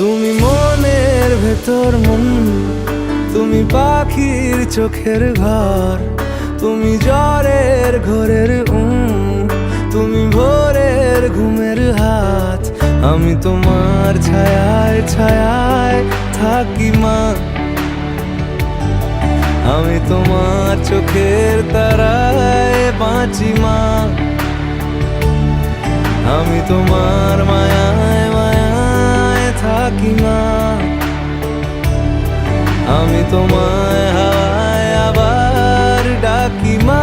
তুমি মনের ভেতর মন, তুমি পাখির চোখের ঘর, তুমি জ্বরের ঘোরের তুমি ভোরের ঘুমের হাত। আমি তোমার ছায়ায় ছায়ায় থাকি মা, আমি তোমার চোখের তারায় বাঁচি মা, আমি তোমার মায়ায় মায়ায় থাকি মা, আমি তোমায় হাওয়ায় আবার ডাকি মা।